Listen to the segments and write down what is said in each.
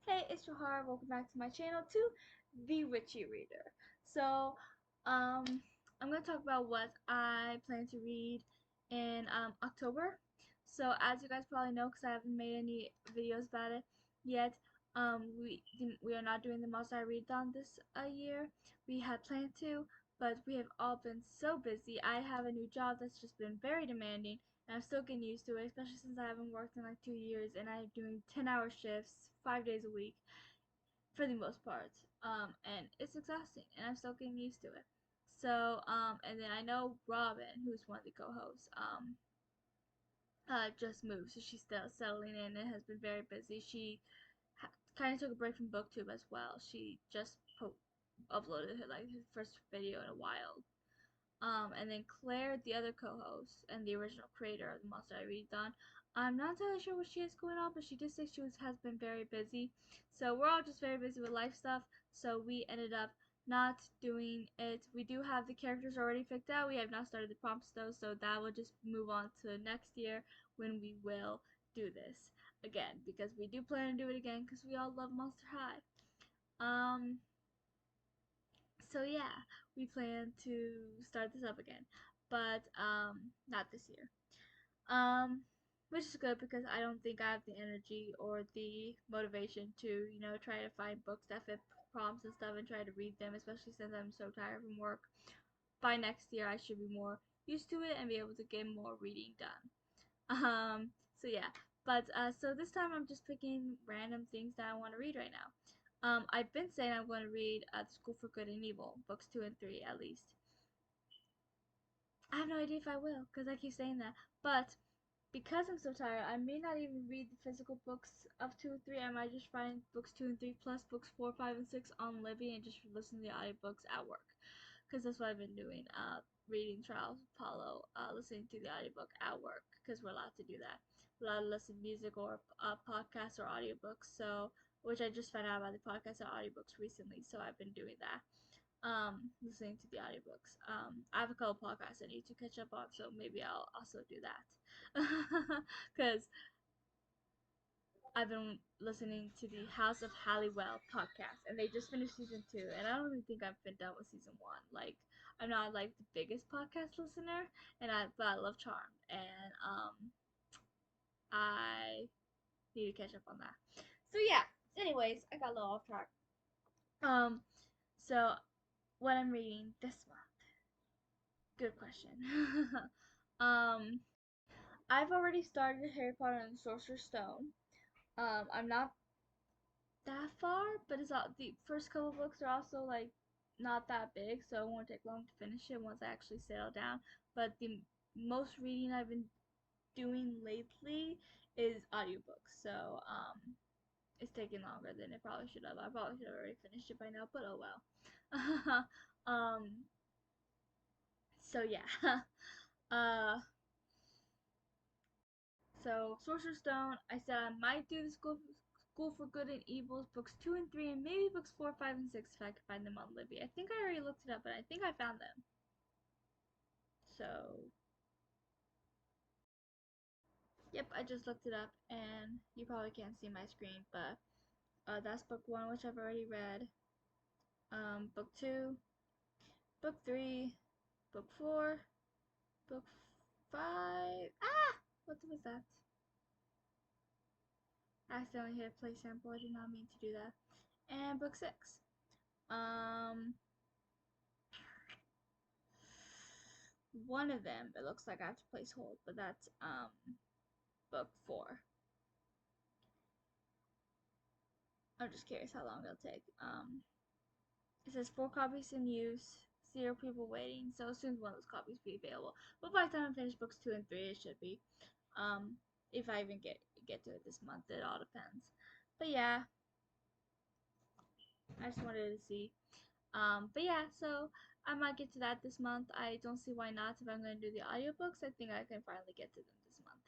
Hey, it's Johar. Welcome back to my channel, to The Witchy Reader. So, I'm going to talk about what I plan to read in October. So, as you guys probably know, because I haven't made any videos about it yet, we are not doing the Must I Readathon this year. We had planned to, but we have all been so busy. I have a new job that's just been very demanding, and I'm still getting used to it, especially since I haven't worked in like 2 years and I'm doing 10-hour shifts 5 days a week for the most part. And it's exhausting, and I'm still getting used to it. So, and then I know Robin, who's one of the co-hosts, just moved, so she's still settling in and has been very busy. She kind of took a break from BookTube as well. She just uploaded her like her first video in a while. And then Claire, the other co-host and the original creator of the Monster I Readathon, I'm not entirely sure what she has going on, but she did say she has been very busy. So we're all just very busy with life stuff. So we ended up not doing it. We do have the characters already picked out. We have not started the prompts though, so that will just move on to next year when we will do this again, because we do plan to do it again because we all love Monster High. Um, so yeah, we plan to start this up again, but not this year. Um, which is good because I don't think I have the energy or the motivation to, try to find books that fit prompts and stuff and try to read them, especially since I'm so tired from work. By next year, I should be more used to it and be able to get more reading done. So yeah, but so this time I'm just picking random things that I want to read right now. I've been saying I'm going to read The School for Good and Evil, books 2 and 3 at least. I have no idea if I will, because I keep saying that. But because I'm so tired, I may not even read the physical books of 2 and 3. I might just find books 2 and 3 plus books 4, 5, and 6 on Libby and just listen to the audiobooks at work. Because that's what I've been doing. Reading Trials of Apollo, listening to the audiobook at work, because we're allowed to do that. We're allowed to listen to music or podcasts or audiobooks. So, which I just found out about the podcasts and audiobooks recently. So I've been doing that. Listening to the audiobooks. I have a couple podcasts I need to catch up on, so maybe I'll also do that. Because I've been listening to the House of Halliwell podcast, and they just finished season 2, and I don't even think I've been done with season 1. Like, I'm not like the biggest podcast listener, but I love Charm, and I need to catch up on that. So yeah. Anyways, I got a little off track. Um, so what I'm reading this month. Good question. um, I've already started Harry Potter and the Sorcerer's Stone. I'm not that far, but it's all the first couple books are also like not that big, so it won't take long to finish it once I actually settle down. But the most reading I've been doing lately is audiobooks, so it's taking longer than it probably should have. I probably should have already finished it by now, but oh well. um, so yeah. So Sorcerer's Stone, I said I might do the School for Good and Evils books 2 and 3, and maybe books 4, 5, and 6 if I can find them on Libby. I think I already looked it up, but I think I found them. So yep, I just looked it up, and you probably can't see my screen, but that's book 1, which I've already read. Book 2, book 3, book 4, book 5. Ah, what was that? I accidentally hit a play sample. I did not mean to do that. And book 6. Um, one of them, it looks like I have to place hold, but that's book 4. I'm just curious how long it'll take. It says 4 copies in use, 0 people waiting, so as soon as one of those copies be available. But by the time I finish books 2 and 3, it should be. If I even get to it this month, it all depends. But yeah, I just wanted to see. But yeah, so I might get to that this month. I don't see why not. If I'm going to do the audiobooks, I think I can finally get to them this month.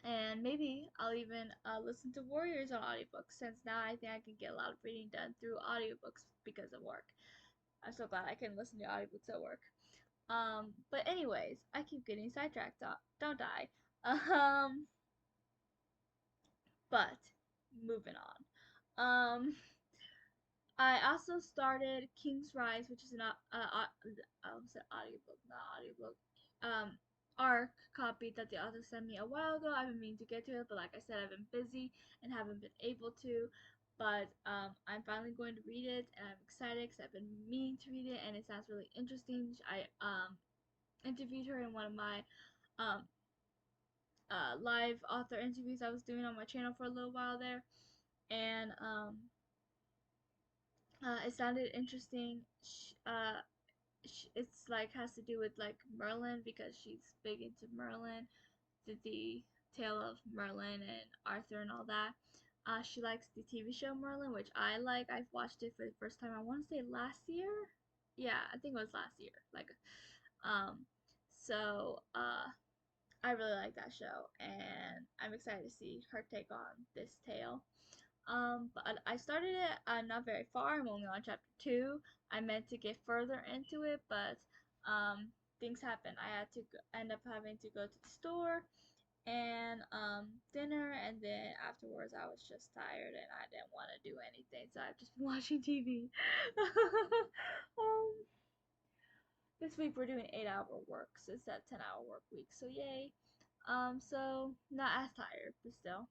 And maybe I'll even listen to Warriors on audiobooks, since now I think I can get a lot of reading done through audiobooks because of work. I'm so glad I can listen to audiobooks at work. But anyways, I keep getting sidetracked. Don't I? Um, But moving on. Um, I also started King's Rise, which is I almost said audiobook, not audiobook. Arc copy that the author sent me a while ago. I've been meaning to get to it, but like I said, I've been busy and haven't been able to. But I'm finally going to read it, and I'm excited because I've been meaning to read it, and it sounds really interesting. I interviewed her in one of my um, live author interviews I was doing on my channel for a little while there, and it sounded interesting. It's like has to do with like Merlin because she's big into Merlin, the tale of Merlin and Arthur and all that. She likes the TV show Merlin, which I like. I've watched it for the first time. I want to say last year. Yeah, I think it was last year. Um, so I really like that show, and I'm excited to see her take on this tale. But I started it. I'm not very far. I'm only on chapter 2. I meant to get further into it, but um, things happened. I had to end up having to go to the store and dinner, and then afterwards I was just tired and I didn't want to do anything, so I've just been watching TV. um, this week we're doing 8-hour work, so it's that 10-hour work week. So yay. So not as tired, but still.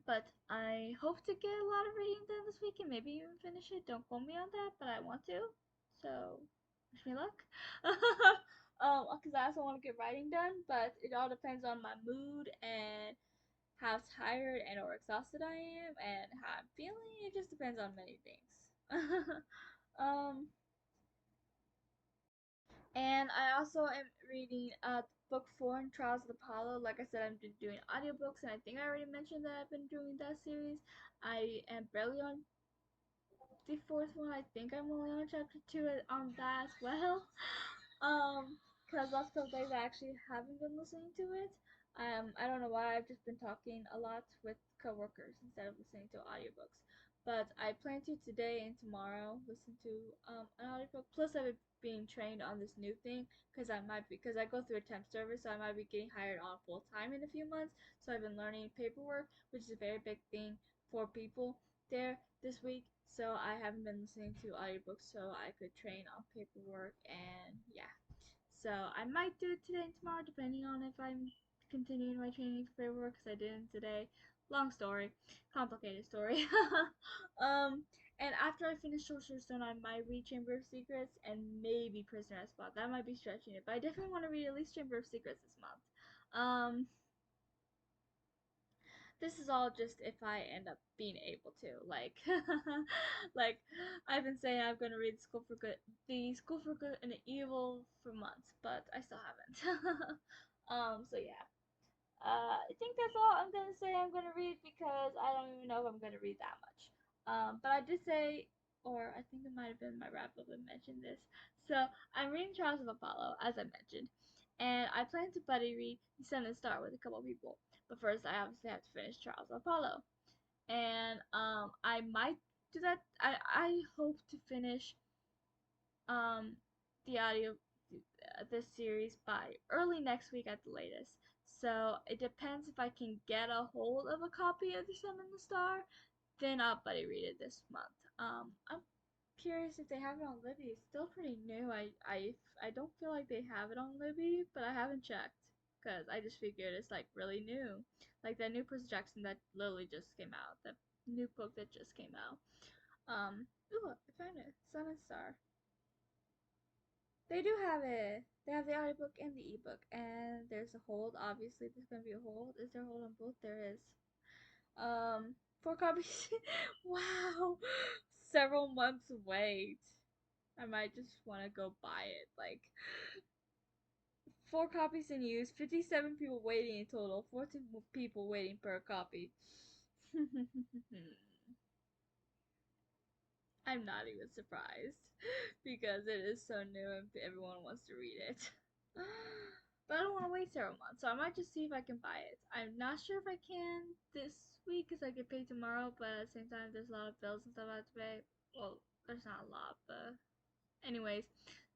But I hope to get a lot of reading done this week and maybe even finish it. Don't quote me on that, but I want to. So wish me luck. Because I also want to get writing done, but it all depends on my mood and how tired and or exhausted I am and how I'm feeling. It just depends on many things. um, and I also am reading book 4 in Trials of Apollo. Like I said, I've been doing audiobooks, and I think I already mentioned that I've been doing that series. I am barely on the fourth one. I think I'm only on chapter 2 on that as well. Because last couple days I actually haven't been listening to it. I don't know why. I've just been talking a lot with coworkers instead of listening to audiobooks. But I plan to today and tomorrow listen to an audiobook. Plus, I've been being trained on this new thing because I go through a temp service, so I might be getting hired on full time in a few months. So I've been learning paperwork, which is a very big thing for people there this week. So I haven't been listening to audiobooks so I could train on paperwork, and yeah. So I might do it today and tomorrow depending on if I'm continuing my training for paperwork because I didn't today. Long story, complicated story. um, and after I finish Sorcerer's Stone, I might read Chamber of Secrets and maybe Prisoner of Spot. That might be stretching it, but I definitely want to read at least Chamber of Secrets this month. This is all just if I end up being able to. Like I've been saying I'm gonna read the School for Good and the Evil for months, but I still haven't. So yeah. I think that's all I'm gonna say I'm gonna read because I don't even know if I'm gonna read that much. But I did say, or I think it might have been my wrap up that mentioned this. So I'm reading Trials of Apollo, as I mentioned, and I plan to buddy read The Sun and Star with a couple people. But first, I obviously have to finish Trials of Apollo, and I might do that. I hope to finish um the audio this series by early next week at the latest. So it depends if I can get a hold of a copy of The Sun and the Star, then I'll buddy read it this month. I'm curious if they have it on Libby. It's still pretty new. I don't feel like they have it on Libby, but I haven't checked because I just figured it's like really new, like that new Percy Jackson that literally just came out, that new book that just came out. Ooh, I found it, Sun and Star. They do have it. They have the audiobook and the ebook, and there's a hold. Obviously, there's gonna be a hold. Is there a hold on both? There is. 4 copies. Wow, several months wait. I might just want to go buy it. Like 4 copies in use, 57 people waiting in total, 14 people waiting per copy. I'm not even surprised because it is so new and everyone wants to read it. But I don't want to wait several months, so I might just see if I can buy it. I'm not sure if I can this week because I get paid tomorrow, but at the same time, there's a lot of bills and stuff I have to pay. Well, there's not a lot, but anyways.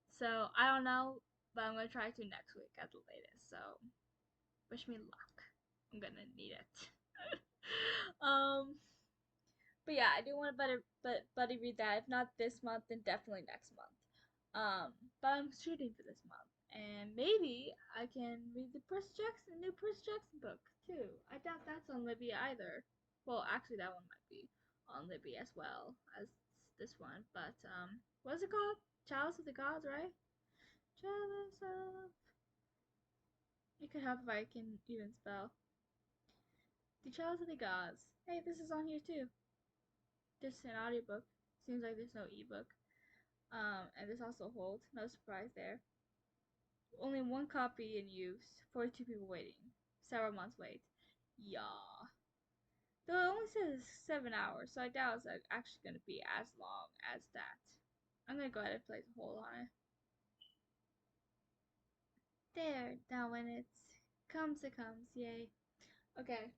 So I don't know, but I'm gonna try to next week at the latest. So wish me luck. I'm gonna need it. um, but yeah, I do want to buddy read that. If not this month, then definitely next month. But I'm shooting for this month, and maybe I can read the new Percy Jackson book too. I doubt that's on Libby either. Well, actually, that one might be on Libby as well as this one. But what's it called? Chalice of the Gods, right? Chalice of. It could help if I can even spell. The Chalice of the Gods. Hey, this is on here too. Just an audiobook. Seems like there's no ebook. And this also holds. No surprise there. Only one copy in use. 42 people waiting. Several months wait. Yeah. Though it only says 7 hours, so I doubt it's actually going to be as long as that. I'm going to go ahead and place a hold on it. There. Now when it comes, it comes. Yay. Okay.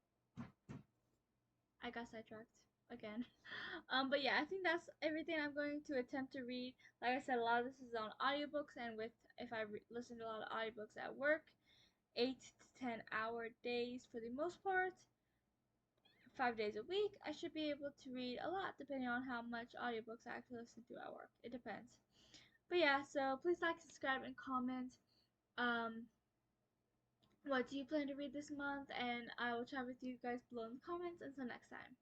I got sidetracked again. But yeah, I think that's everything I'm going to attempt to read. Like I said, a lot of this is on audiobooks, and with if I listen to a lot of audiobooks at work, 8 to 10 hour days for the most part, 5 days a week, I should be able to read a lot depending on how much audiobooks I actually listen to at work. It depends. But yeah, so please like, subscribe, and comment. Um, what do you plan to read this month? And I will chat with you guys below in the comments. Until next time.